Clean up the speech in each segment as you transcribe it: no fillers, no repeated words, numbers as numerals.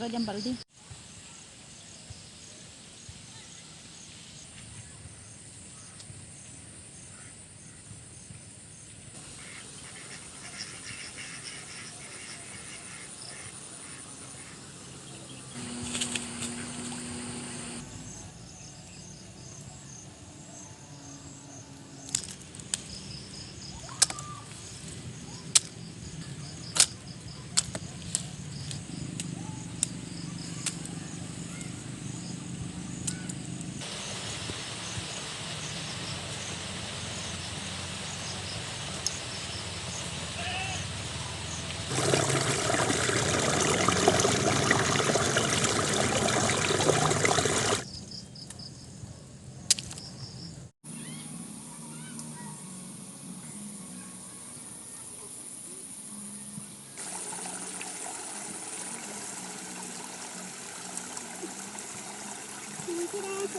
Tara dyan, baldi.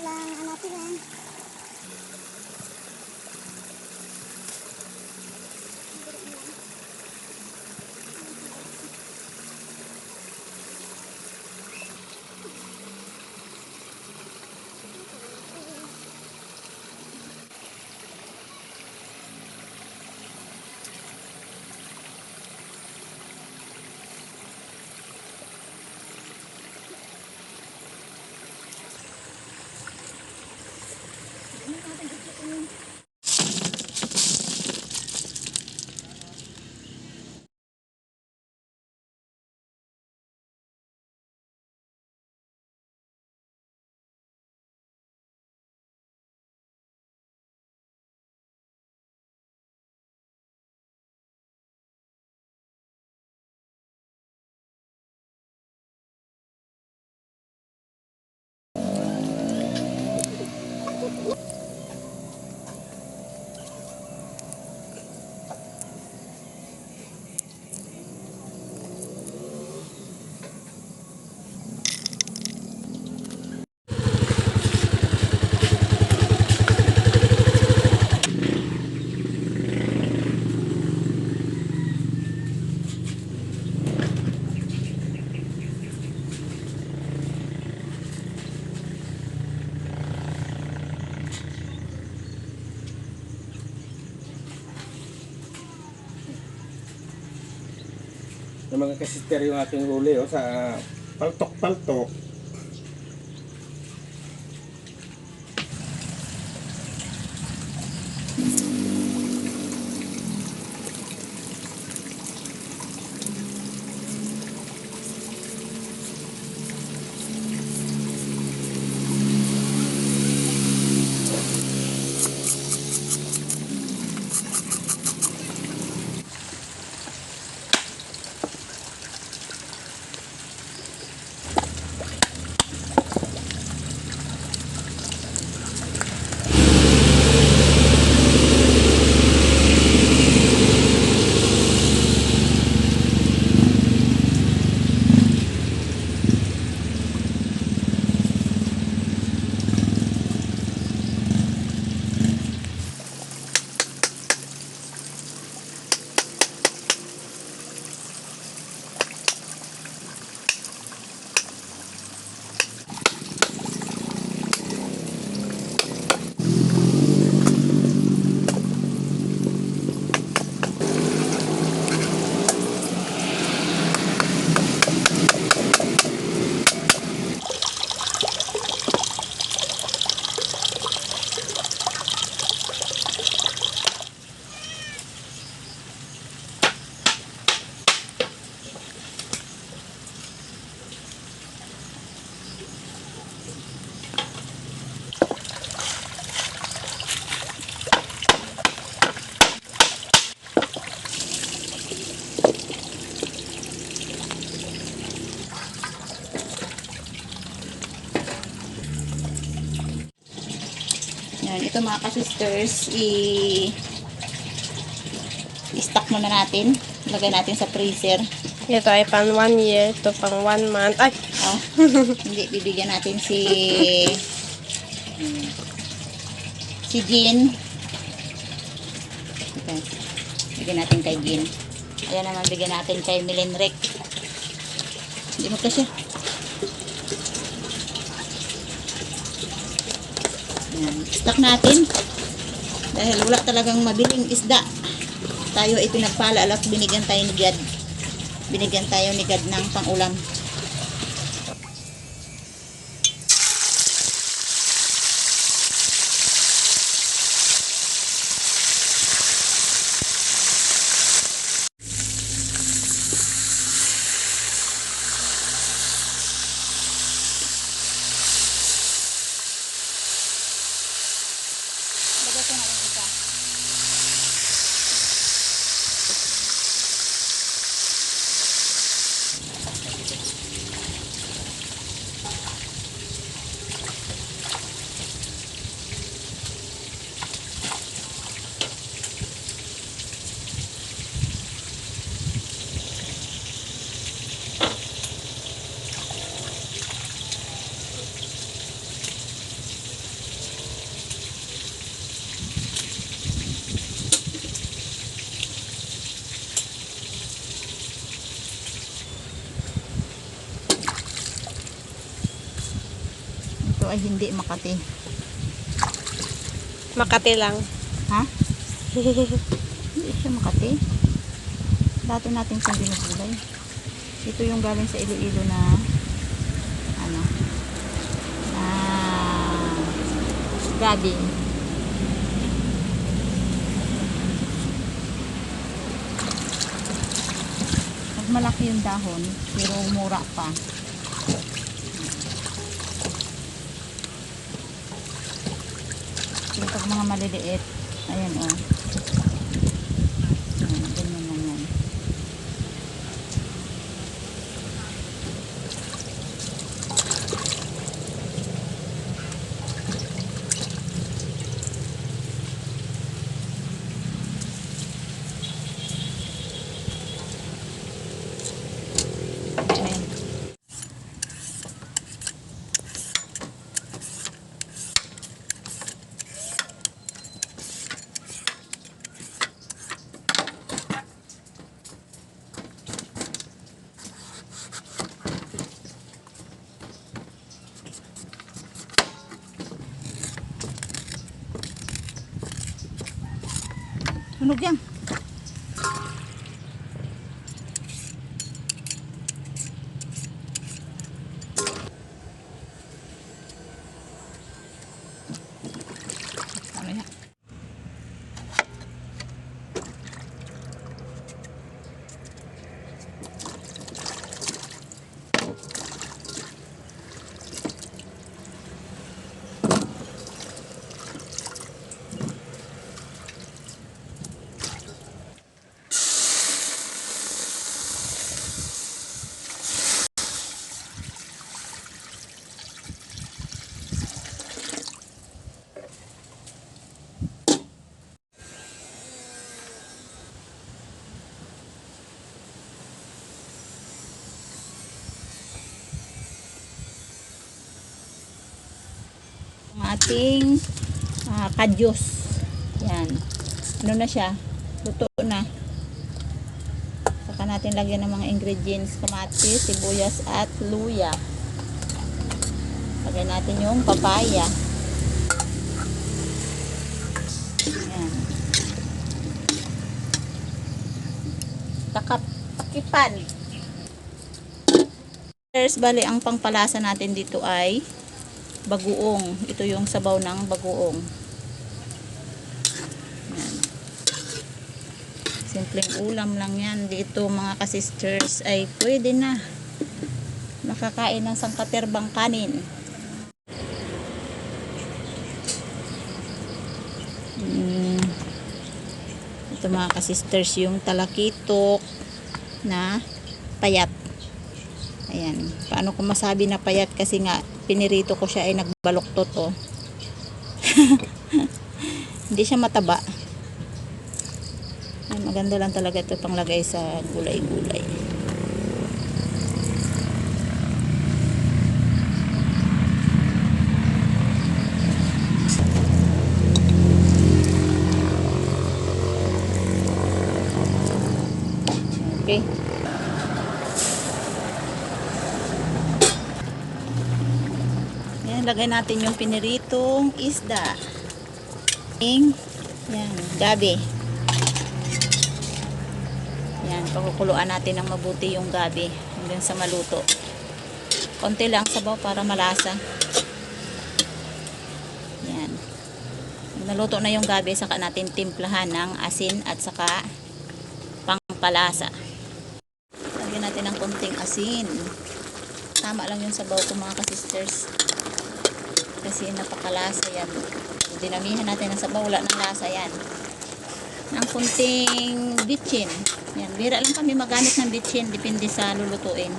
Lang, hanapin lang. Yung mga kasister yung aking huli sa paltok-paltok. Yan, ito mga ka-sisters, i-stock muna natin. Lagay natin sa freezer. Ito ay pang 1 year. Ito pang 1 month. Ay! Oh, hindi, bibigyan natin si Jean. Okay. Bigyan natin kay Jean. Ayan naman, bigyan natin kay Milenrek. Hindi mo kasi. Yan. Stock natin. Dahil wala talagang mabiling isda. Tayo ay pinagpala at binigyan tayo ni God. Binigyan tayo ni God ng pang-ulam. Bagay ko na yung isa. Ito ay hindi Makati. Makati lang. Ha? Hindi siya Makati. Dati natin siyang binubulay. Ito yung galing sa Iloilo na ano na gabi. Pag malaki yung dahon, pero mura pa. Yung pag mga maliliit, ayan o. Ayan, ganyan lang yan. Ayan. Tunog yan. Ano yan? Ang ating kadyos. Yan. Ano na siya? Luto na. Saka natin lagyan ng mga ingredients. Kamatis, sibuyas at luya. Lagyan natin yung papaya. Yan. Takipan. Bali, ang pangpalasa natin dito ay bagoong. Ito yung sabaw ng bagoong. Yan. Simpleng ulam lang yan. Dito mga kasisters ay pwede na makakain ng sangkaterbang kanin. Ito mga kasisters yung talakitok na payat. Ayan. Paano ko masabi na payat kasi nga pinirito ko siya ay nagbaluktot oh. Hindi siya mataba. Ay, maganda lang talaga ito panglagay sa gulay-gulay. Okay. Yan, ilagay natin yung piniritong isda. Yan, gabi. Yan, pakukuluan natin ng mabuti yung gabi hanggang sa maluto. Konti lang sabaw para malasa. Yan. Pag naluto na yung gabi, saka natin timplahan ng asin at saka pangpalasa. Lagyan natin ng konting asin. Tama lang yung sabaw ko mga kasisters. Kasi napakalasa yan. Dinamihan natin ng sabaw, wala ng lasa yan. Ng konting bitchin. Yan, bira lang kami magamit ng bitchin, depende sa lulutuin.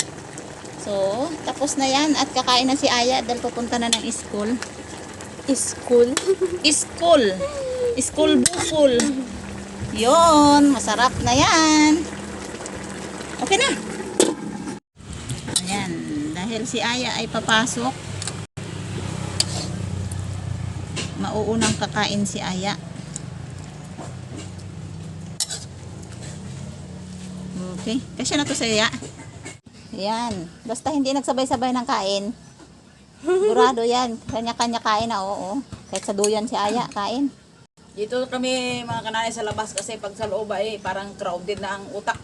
So, tapos na yan at kakain na si Aya dahil pupunta na ng school. School. School. School bukol. Yon, masarap na yan. Okay na. Ayan, dahil si Aya ay papasok, mauunang kakain si Aya. Okay, kasi na to sa Aya. Yan, basta hindi nagsabay-sabay ng kain. Sigurado yan, kanya-kanya kain na, oo. Kahit sa duyan si Aya, kain. Dito kami mga kananay sa labas kasi pag sa loob ay parang crowded na ang utak.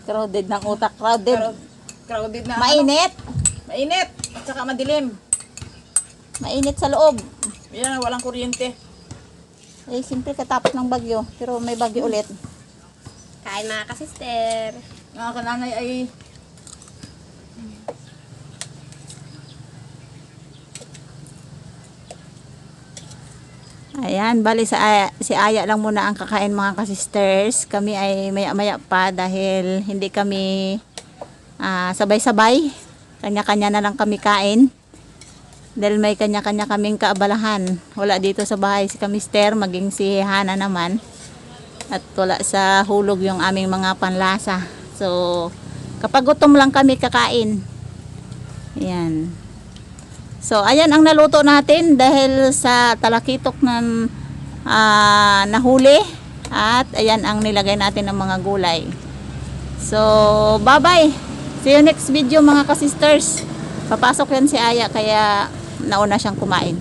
Crowded ng utak, crowded. Crowded na Mainit. mainit at saka madilim. Mainit sa loob. Yan, walang kuryente. Eh, simple katapos ng bagyo, pero may bagyo ulit. Kain mga kasister. Mga kananay ay Ayan, bali si Aya lang muna ang kakain mga kasisters. Kami ay maya-maya pa dahil hindi kami sabay-sabay. Kanya-kanya na lang kami kain. Dahil may kanya-kanya kaming kaabalahan. Wala dito sa bahay si Kamister, maging si Hana naman. At wala sa hulog yung aming mga panlasa. So, kapag gutom lang kami kakain. Ayan. So, ayan ang naluto natin dahil sa talakitok ng nahuli. At ayan ang nilagay natin ng mga gulay. So, bye-bye. See you next video mga kasisters. Papasok yan si Aya kaya nauna siyang kumain.